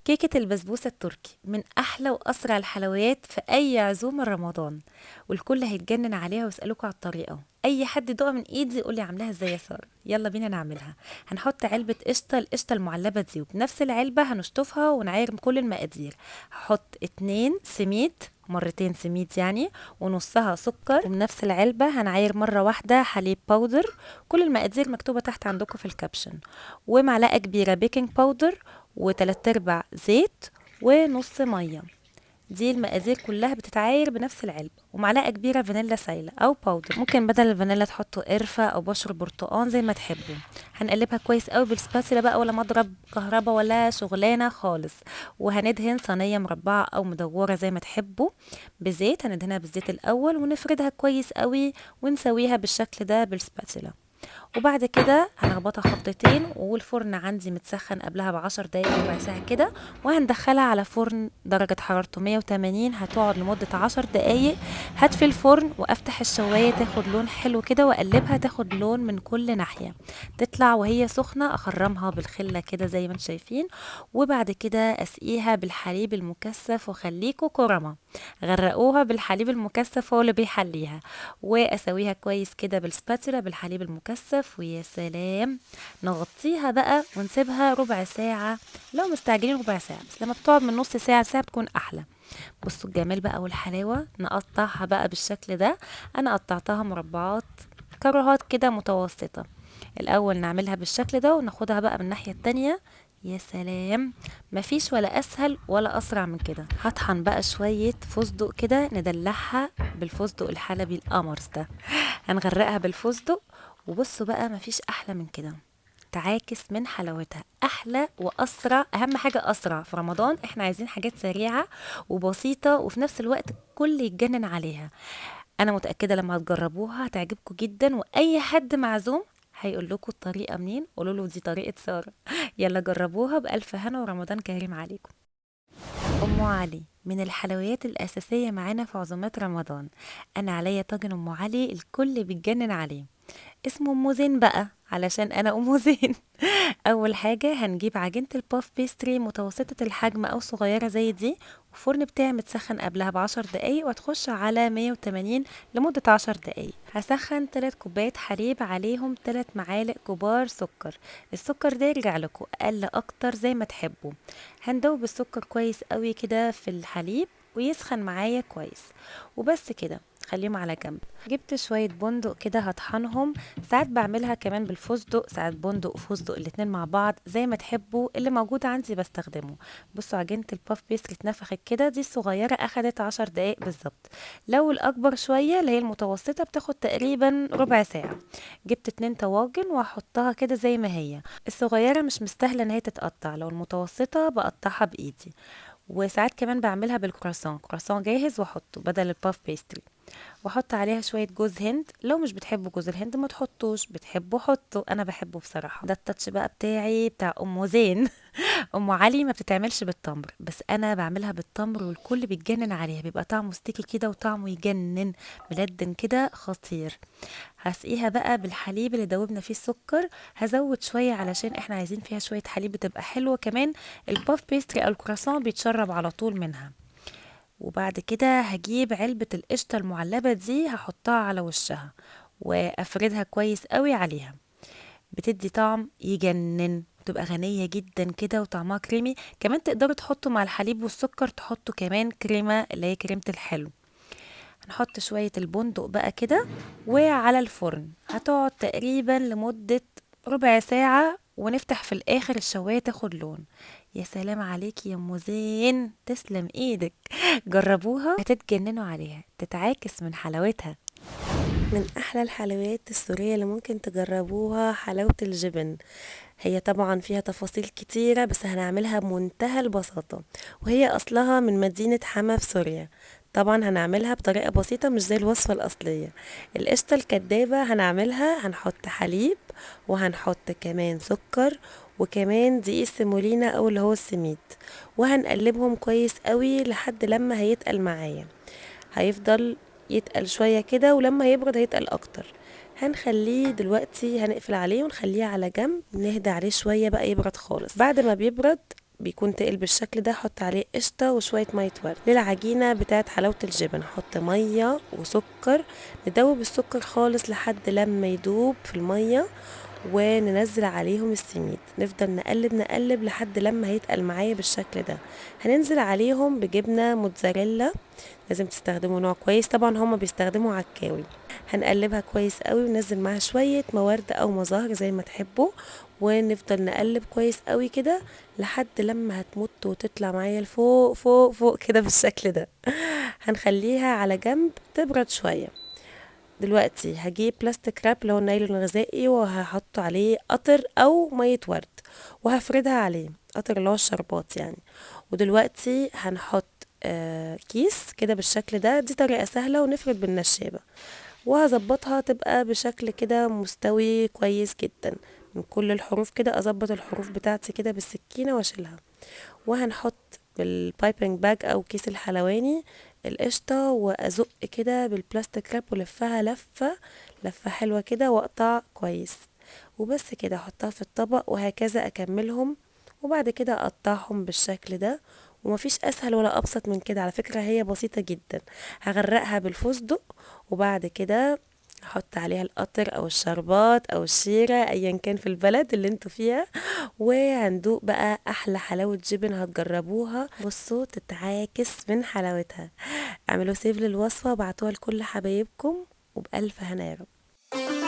كيكة البسبوسة التركي من أحلى وأسرع الحلويات في أي عزومة رمضان، والكل هيتجنن عليها ويسألوك على الطريقة. أي حد يدوقها من إيدي يقولي عاملاها إزاي يا سارة. يلا بينا نعملها. هنحط علبة قشطة، القشطة المعلبة دي، وبنفس العلبة هنشطفها ونعاير كل المقادير. هحط 2 سميد، مرتين سميد يعني، ونصها سكر، وبنفس العلبة هنعاير مرة واحدة حليب باودر. كل المقادير مكتوبة تحت عندكم في الكابشن. ومعلقة كبيرة بيكنج باودر، وتلات ارباع زيت، ونص ميه. دي المقادير كلها بتتعاير بنفس العلبة. ومعلقة كبيرة فانيلا سايلة أو باودر، ممكن بدل الفانيلا تحطوا قرفة أو بشر برتقان زي ما تحبوا. هنقلبها كويس قوي بالسباتيلا بقى، ولا مضرب كهربا ولا شغلانة خالص. وهندهن صينية مربعة أو مدورة زي ما تحبوا بزيت. هندهنها بالزيت الأول ونفردها كويس قوي، ونسويها بالشكل ده بالسباتيلا. وبعد كده هنخبطها خبطتين، والفرن عندي متسخن قبلها ب10 دقايق ربع ساعة كده. وهندخلها على فرن درجة حرارته 180، هتقعد لمدة 10 دقايق. هطفي الفرن وافتح الشواية تاخد لون حلو كده، واقلبها تاخد لون من كل ناحية. تطلع وهي سخنة اخرمها بالخلة كده زي ما انتم شايفين. وبعد كده اسقيها بالحليب المكثف، وخليكوا كرمة. غرقوها بالحليب المكثف هو اللي بيحليها. واسويها كويس كده بالسباتولا بالحليب المكثف، ويا سلام. نغطيها بقى ونسيبها ربع ساعة. لو مستعجلين ربع ساعة بس، لما بتقعد من نص ساعة لساعة بتكون احلى. بصوا الجمال بقى والحلاوة. نقطعها بقى بالشكل ده. انا قطعتها مربعات، كروهات كده متوسطة. الاول نعملها بالشكل ده، وناخدها بقى من الناحية التانية. يا سلام. مفيش ولا اسهل ولا اسرع من كده. هطحن بقى شوية فستق كده ندلعها بالفستق الحلبي القمرس ده. هنغرقها بالفستق. وبصوا بقى مفيش احلى من كده. تعاكس من حلاوتها، احلى واسرع. اهم حاجه اسرع في رمضان، احنا عايزين حاجات سريعه وبسيطه، وفي نفس الوقت الكل يتجنن عليها. انا متاكده لما هتجربوها هتعجبكم جدا، واي حد معزوم هيقول لكم الطريقه منين، قولوا له دي طريقه ساره. يلا جربوها بالف هنا، ورمضان كريم عليكم. ام علي من الحلويات الاساسيه معانا في عزومات رمضان. انا عليا طاجن ام علي الكل بيتجنن عليه. اسمه ام زين بقى علشان انا ام زين. اول حاجه هنجيب عجينه الباف بيستري متوسطه الحجم او صغيره زي دي. والفرن بتاعي متسخن قبلها ب10 دقايق، وهتخش على 180 لمده 10 دقايق. هسخن 3 كوبايات حليب، عليهم 3 معالق كبار سكر. السكر ده يرجع لكم اقل اكتر زي ما تحبوا. هندوب السكر كويس قوي كده في الحليب، ويسخن معايا كويس. وبس كده، خليهم على جنب. جبت شوية بندق كده هطحنهم. ساعات بعملها كمان بالفستق، ساعات بندق وفستق الاتنين مع بعض زي ما تحبوا، اللي موجود عندي بستخدمه. بصوا عجينة الباف بيستري اتنفخت كده، دي الصغيرة اخدت 10 دقايق بالظبط. لو الاكبر شوية اللي هي المتوسطة بتاخد تقريبا ربع ساعة. جبت 2 طواجن وهحطها كده زي ما هي. الصغيرة مش مستاهلة ان هي تتقطع، لو المتوسطة بقطعها بايدي. وساعات كمان بعملها بالكرواسون، كرواسون جاهز واحطه بدل الباف بيستري. واحط عليها شويه جوز هند. لو مش بتحبوا جوز الهند ما تحطوش، بتحبوا حطوا، انا بحبه بصراحه. ده التاتش بقى بتاعي بتاع ام زين. ام علي ما بتتعملش بالتمر، بس انا بعملها بالتمر والكل بيتجنن عليها، بيبقى طعمه ستيكي كده وطعمه يجنن. ملدن كده خطير. هسقيها بقى بالحليب اللي دوبنا فيه السكر. هزود شويه علشان احنا عايزين فيها شويه حليب بتبقى حلوه كمان. الباف بيستري او الكراسون بيتشرب على طول منها. وبعد كده هجيب علبة القشطة المعلبة دي هحطها على وشها، وافردها كويس قوي عليها. بتدي طعم يجنن، بتبقى غنية جدا كده وطعمها كريمي كمان. تقدروا تحطوا مع الحليب والسكر تحطوا كمان كريمة اللي هي كريمة الحلو. هنحط شوية البندق بقى كده. وعلى الفرن هتقعد تقريبا لمدة ربع ساعة، ونفتح في الآخر الشواية تاخد لون. يا سلام عليكي يا ام زين، تسلم ايدك. جربوها هتتجننوا عليها، تتعاكس من حلاوتها. من احلى الحلويات السورية اللي ممكن تجربوها حلاوة الجبن. هي طبعا فيها تفاصيل كتيرة، بس هنعملها بمنتهى البساطة. وهي اصلها من مدينة حما في سوريا. طبعا هنعملها بطريقة بسيطة مش زي الوصفة الأصلية. القشطة الكدابة هنعملها، هنحط حليب، وهنحط كمان سكر، وكمان دقيق السيمولينا أو اللي هو السميد. وهنقلبهم كويس قوي لحد لما هيتقل معايا. هيفضل يتقل شوية كده، ولما يبرد هيتقل اكتر. هنخليه دلوقتي، هنقفل عليه ونخليه على جنب، نهدى عليه شوية بقى يبرد خالص. بعد ما بيبرد بيكون تقل بالشكل ده احط عليه قشطه وشويه ميه ورد. للعجينه بتاعت حلاوه الجبن احط ميه وسكر، ندوب السكر خالص لحد لما يدوب في الميه، وننزل عليهم السميد، نفضل نقلب نقلب لحد لما هيتقل معايا بالشكل ده. هننزل عليهم بجبنه موتزاريلا، لازم تستخدموا نوع كويس، طبعا هما بيستخدموا عكاوي. هنقلبها كويس قوي وننزل معاها شويه موارد او مظاهر زي ما تحبوا، ونفضل نقلب كويس قوي كده لحد لما هتمط وتطلع معايا لفوق فوق فوق كده بالشكل ده. هنخليها على جنب تبرد شويه. دلوقتي هجيب بلاستيك راب اللي هو النايلون الغذائي، وهحط عليه قطر او ميه ورد، وهفردها عليه قطر اللي هو الشربات يعني. ودلوقتي هنحط كيس كده بالشكل ده، دي طريقة سهلة، ونفرد بالنشابة، وهظبطها تبقى بشكل كده مستوي كويس جدا من كل الحروف كده. اظبط الحروف بتاعتي كده بالسكينة واشيلها. وهنحط بالبايبنج باج او كيس الحلواني القشطة، وازق كده بالبلاستيك راب ولفها لفة لفة حلوة كده، واقطع كويس. وبس كده احطها في الطبق، وهكذا اكملهم. وبعد كده اقطعهم بالشكل ده. ومفيش اسهل ولا ابسط من كده على فكرة، هي بسيطة جدا. هغرقها بالفستق، وبعد كده احط عليها القطر او الشربات او الشيرة ايا كان في البلد اللي انتوا فيها. وهندوق بقى احلى حلاوة جبن هتجربوها، بصوا تتعاكس من حلاوتها. اعملوا سيف للوصفة وابعتوها لكل حبايبكم، وبألف هنا يا رب.